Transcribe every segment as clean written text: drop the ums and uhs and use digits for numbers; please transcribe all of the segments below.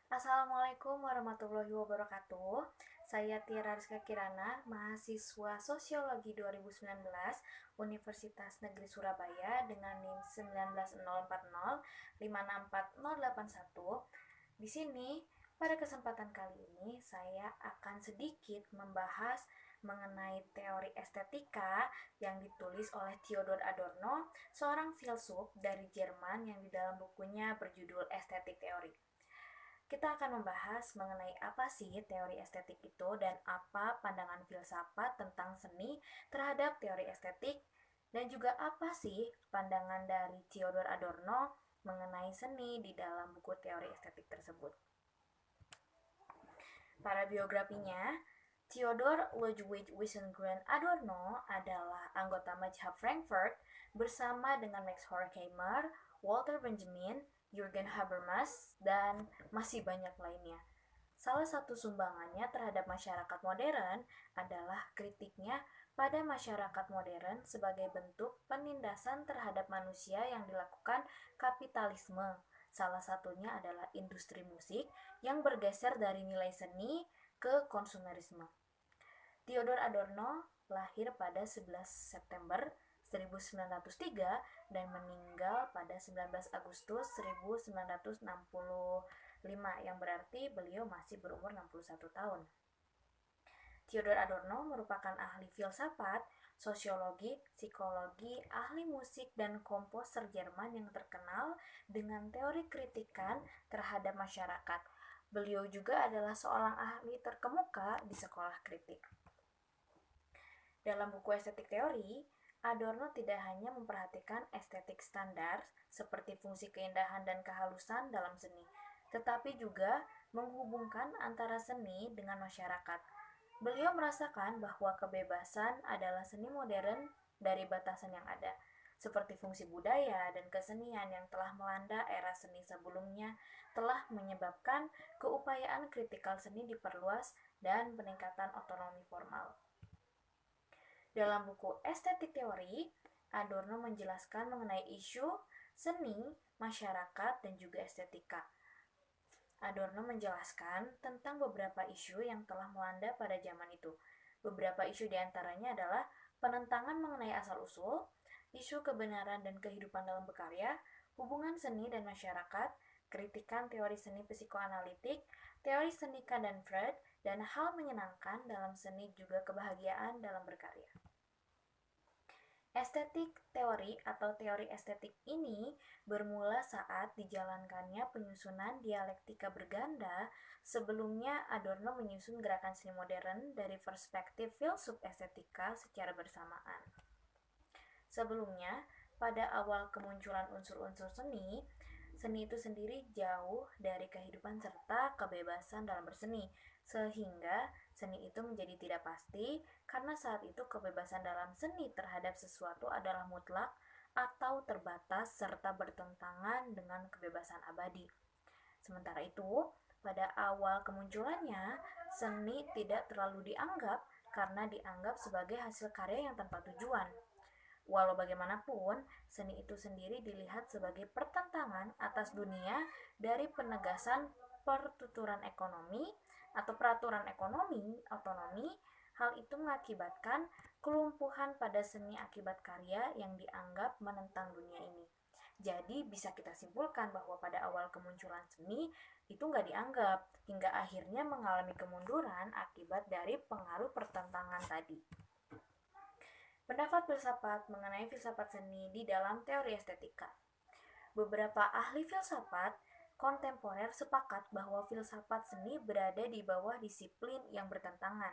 Assalamualaikum warahmatullahi wabarakatuh. Saya Tiara Rizka Kirana, mahasiswa Sosiologi 2019 Universitas Negeri Surabaya dengan NIM 19.040 Di sini, pada kesempatan kali ini saya akan sedikit membahas mengenai teori estetika yang ditulis oleh Theodor Adorno, seorang filsuf dari Jerman yang di dalam bukunya berjudul Estetik Teori. Kita akan membahas mengenai apa sih teori estetik itu dan apa pandangan filsafat tentang seni terhadap teori estetik dan juga apa sih pandangan dari Theodor Adorno mengenai seni di dalam buku teori estetik tersebut. Para biografinya, Theodor Ludwig Wissengren Adorno adalah anggota Majha Frankfurt bersama dengan Max Horkheimer, Walter Benjamin, Jürgen Habermas, dan masih banyak lainnya. Salah satu sumbangannya terhadap masyarakat modern adalah kritiknya pada masyarakat modern sebagai bentuk penindasan terhadap manusia yang dilakukan kapitalisme. Salah satunya adalah industri musik yang bergeser dari nilai seni ke konsumerisme. Theodor Adorno lahir pada 11 September 1903 dan meninggal pada 19 Agustus 1965, yang berarti beliau masih berumur 61 tahun. Theodor Adorno merupakan ahli filsafat, sosiologi, psikologi, ahli musik, dan komposer Jerman yang terkenal dengan teori kritikan terhadap masyarakat. Beliau juga adalah seorang ahli terkemuka di sekolah kritik. Dalam buku Estetik Teori, Adorno tidak hanya memperhatikan estetik standar seperti fungsi keindahan dan kehalusan dalam seni, tetapi juga menghubungkan antara seni dengan masyarakat. Beliau merasakan bahwa kebebasan adalah seni modern dari batasan yang ada, seperti fungsi budaya dan kesenian yang telah melanda era seni sebelumnya telah menyebabkan keupayaan kritikal seni diperluas dan peningkatan otonomi formal. Dalam buku Estetik Teori, Adorno menjelaskan mengenai isu seni, masyarakat, dan juga estetika. Adorno menjelaskan tentang beberapa isu yang telah melanda pada zaman itu. Beberapa isu diantaranya adalah penentangan mengenai asal-usul, isu kebenaran dan kehidupan dalam berkarya, hubungan seni dan masyarakat, kritikan teori seni psikoanalitik, teori seni Kant dan Freud, dan hal menyenangkan dalam seni juga kebahagiaan dalam berkarya. Estetik teori atau teori estetik ini bermula saat dijalankannya penyusunan dialektika berganda. Sebelumnya, Adorno menyusun gerakan seni modern dari perspektif filsuf estetika secara bersamaan. Sebelumnya, pada awal kemunculan unsur-unsur seni, seni itu sendiri jauh dari kehidupan serta kebebasan dalam berseni, sehingga seni itu menjadi tidak pasti karena saat itu kebebasan dalam seni terhadap sesuatu adalah mutlak atau terbatas serta bertentangan dengan kebebasan abadi. Sementara itu, pada awal kemunculannya, seni tidak terlalu dianggap karena dianggap sebagai hasil karya yang tanpa tujuan. Walau bagaimanapun, seni itu sendiri dilihat sebagai pertentangan atas dunia dari penegasan pertuturan ekonomi atau peraturan ekonomi, otonomi. Hal itu mengakibatkan kelumpuhan pada seni akibat karya yang dianggap menentang dunia ini. Jadi bisa kita simpulkan bahwa pada awal kemunculan seni itu nggak dianggap, hingga akhirnya mengalami kemunduran akibat dari pengaruh pertentangan tadi. Pendapat filsafat mengenai filsafat seni di dalam teori estetika. Beberapa ahli filsafat kontemporer sepakat bahwa filsafat seni berada di bawah disiplin yang bertentangan.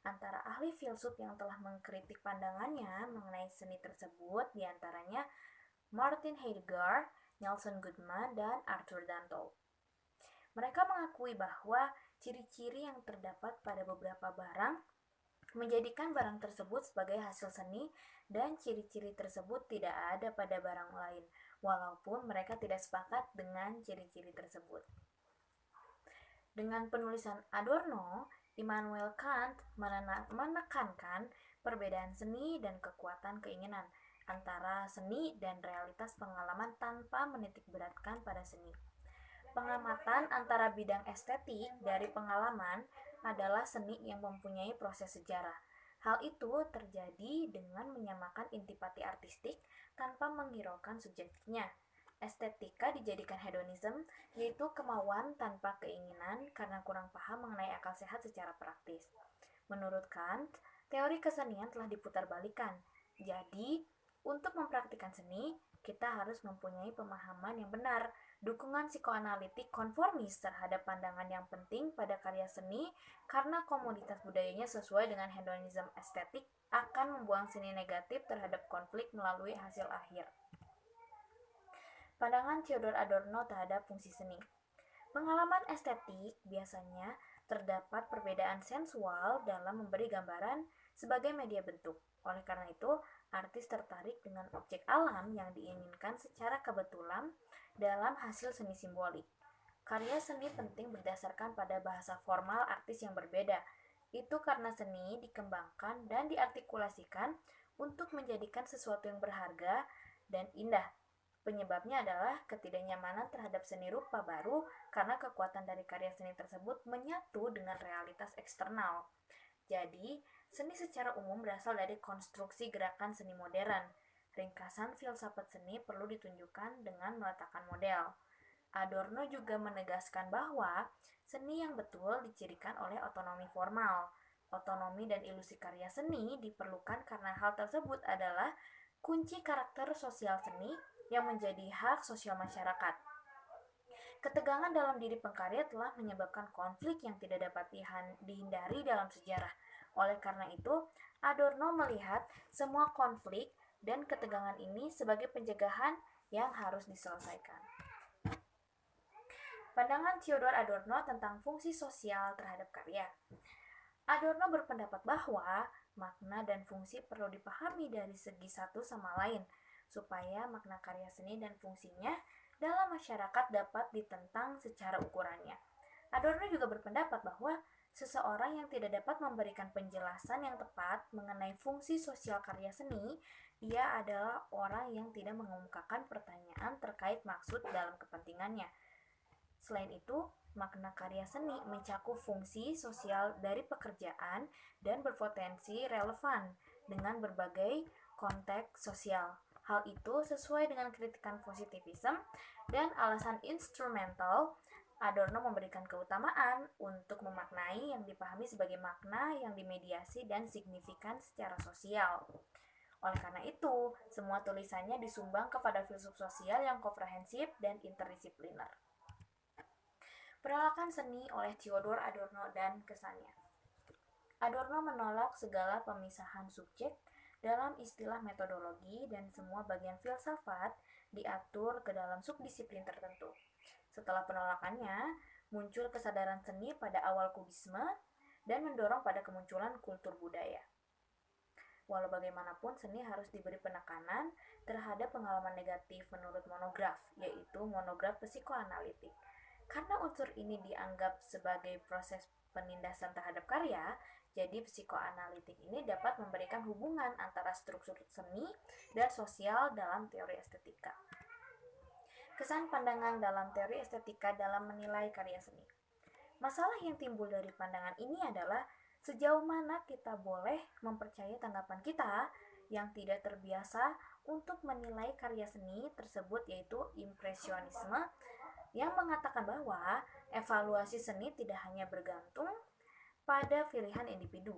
Antara ahli filsuf yang telah mengkritik pandangannya mengenai seni tersebut diantaranya Martin Heidegger, Nelson Goodman, dan Arthur Danto. Mereka mengakui bahwa ciri-ciri yang terdapat pada beberapa barang menjadikan barang tersebut sebagai hasil seni dan ciri-ciri tersebut tidak ada pada barang lain, walaupun mereka tidak sepakat dengan ciri-ciri tersebut. Dengan penulisan Adorno, Immanuel Kant menekankan perbedaan seni dan kekuatan keinginan antara seni dan realitas pengalaman tanpa menitikberatkan pada seni. Pengamatan antara bidang estetik dari pengalaman adalah seni yang mempunyai proses sejarah. Hal itu terjadi dengan menyamakan intipati artistik tanpa menghiraukan subjektifnya. Estetika dijadikan hedonism, yaitu kemauan tanpa keinginan karena kurang paham mengenai akal sehat secara praktis. Menurut Kant, teori kesenian telah diputarbalikan. Jadi, untuk mempraktikkan seni, kita harus mempunyai pemahaman yang benar. Dukungan psikoanalitik konformis terhadap pandangan yang penting pada karya seni karena komoditas budayanya sesuai dengan hedonisme estetik akan membuang seni negatif terhadap konflik melalui hasil akhir. Pandangan Theodor Adorno terhadap fungsi seni. Pengalaman estetik biasanya terdapat perbedaan sensual dalam memberi gambaran sebagai media bentuk. Oleh karena itu, artis tertarik dengan objek alam yang diinginkan secara kebetulan dalam hasil seni simbolik. Karya seni penting berdasarkan pada bahasa formal artis yang berbeda. Itu karena seni dikembangkan dan diartikulasikan untuk menjadikan sesuatu yang berharga dan indah. Penyebabnya adalah ketidaknyamanan terhadap seni rupa baru karena kekuatan dari karya seni tersebut menyatu dengan realitas eksternal. Jadi, seni secara umum berasal dari konstruksi gerakan seni modern. Ringkasan filsafat seni perlu ditunjukkan dengan meletakkan model. Adorno juga menegaskan bahwa seni yang betul dicirikan oleh otonomi formal. Otonomi dan ilusi karya seni diperlukan karena hal tersebut adalah kunci karakter sosial seni yang menjadi hak sosial masyarakat. Ketegangan dalam diri pengkarya telah menyebabkan konflik yang tidak dapat dihindari dalam sejarah. Oleh karena itu, Adorno melihat semua konflik dan ketegangan ini sebagai pencegahan yang harus diselesaikan. Pandangan Theodor Adorno tentang fungsi sosial terhadap karya. Adorno berpendapat bahwa makna dan fungsi perlu dipahami dari segi satu sama lain, supaya makna karya seni dan fungsinya dalam masyarakat dapat ditentang secara ukurannya. Adorno juga berpendapat bahwa seseorang yang tidak dapat memberikan penjelasan yang tepat mengenai fungsi sosial karya seni, dia adalah orang yang tidak mengemukakan pertanyaan terkait maksud dalam kepentingannya. Selain itu, makna karya seni mencakup fungsi sosial dari pekerjaan dan berpotensi relevan dengan berbagai konteks sosial. Hal itu sesuai dengan kritikan positivism dan alasan instrumental. Adorno memberikan keutamaan untuk memaknai yang dipahami sebagai makna yang dimediasi dan signifikan secara sosial. Oleh karena itu, semua tulisannya disumbang kepada filsuf sosial yang komprehensif dan interdisipliner. Penolakan seni oleh Theodor Adorno dan kesannya. Adorno menolak segala pemisahan subjek dalam istilah metodologi dan semua bagian filsafat diatur ke dalam subdisiplin tertentu. Setelah penolakannya, muncul kesadaran seni pada awal kubisme dan mendorong pada kemunculan kultur budaya. Walau bagaimanapun, seni harus diberi penekanan terhadap pengalaman negatif menurut monograf, yaitu monograf psikoanalitik. Karena unsur ini dianggap sebagai proses penindasan terhadap karya, jadi psikoanalitik ini dapat memberikan hubungan antara struktur seni dan sosial dalam teori estetika. Kesan pandangan dalam teori estetika dalam menilai karya seni. Masalah yang timbul dari pandangan ini adalah sejauh mana kita boleh mempercayai tanggapan kita yang tidak terbiasa untuk menilai karya seni tersebut, yaitu impresionisme, yang mengatakan bahwa evaluasi seni tidak hanya bergantung pada pilihan individu.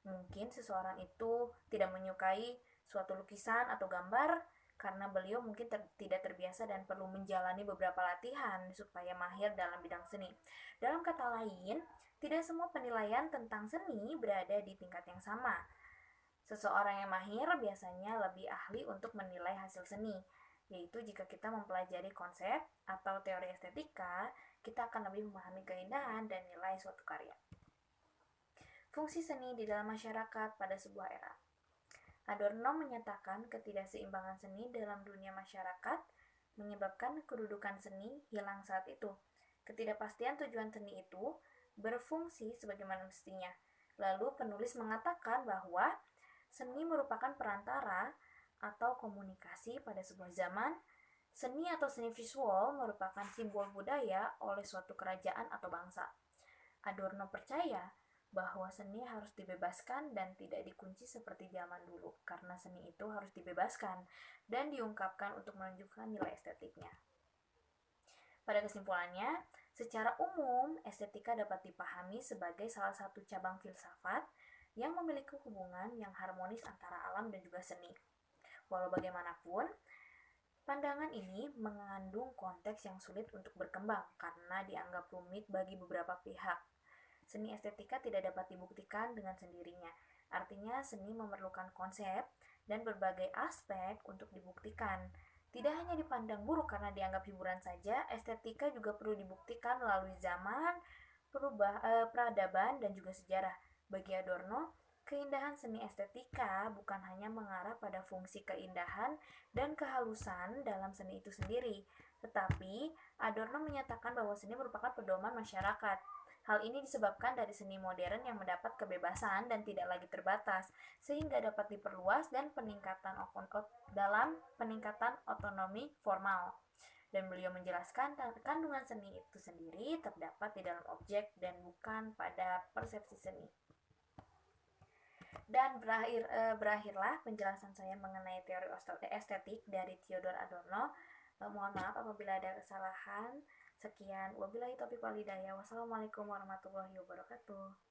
Mungkin seseorang itu tidak menyukai suatu lukisan atau gambar karena beliau mungkin tidak terbiasa dan perlu menjalani beberapa latihan supaya mahir dalam bidang seni. Dalam kata lain, tidak semua penilaian tentang seni berada di tingkat yang sama. Seseorang yang mahir biasanya lebih ahli untuk menilai hasil seni, yaitu jika kita mempelajari konsep atau teori estetika, kita akan lebih memahami keindahan dan nilai suatu karya. Fungsi seni di dalam masyarakat pada sebuah era. Adorno menyatakan ketidakseimbangan seni dalam dunia masyarakat menyebabkan kedudukan seni hilang saat itu. Ketidakpastian tujuan seni itu berfungsi sebagaimana mestinya. Lalu penulis mengatakan bahwa seni merupakan perantara atau komunikasi pada sebuah zaman Seni atau seni visual merupakan simbol budaya oleh suatu kerajaan atau bangsa. Adorno percaya bahwa seni harus dibebaskan dan tidak dikunci seperti zaman dulu, karena seni itu harus dibebaskan dan diungkapkan untuk menunjukkan nilai estetiknya. Pada kesimpulannya, secara umum, estetika dapat dipahami sebagai salah satu cabang filsafat yang memiliki hubungan yang harmonis antara alam dan juga seni. Walau bagaimanapun, pandangan ini mengandung konteks yang sulit untuk berkembang karena dianggap rumit bagi beberapa pihak. Seni estetika tidak dapat dibuktikan dengan sendirinya. Artinya, seni memerlukan konsep dan berbagai aspek untuk dibuktikan. Tidak hanya dipandang buruk karena dianggap hiburan saja, estetika juga perlu dibuktikan melalui zaman, peradaban, dan juga sejarah. Bagi Adorno, keindahan seni estetika bukan hanya mengarah pada fungsi keindahan dan kehalusan dalam seni itu sendiri, tetapi Adorno menyatakan bahwa seni merupakan pedoman masyarakat. Hal ini disebabkan dari seni modern yang mendapat kebebasan dan tidak lagi terbatas, sehingga dapat diperluas dan dalam peningkatan otonomi formal. Dan beliau menjelaskan kandungan seni itu sendiri terdapat di dalam objek dan bukan pada persepsi seni. Dan berakhirlah penjelasan saya mengenai teori estetik dari Theodor Adorno. Mohon maaf apabila ada kesalahan. Sekian, wabillahi taufiq wal hidayah. Wassalamualaikum warahmatullahi wabarakatuh.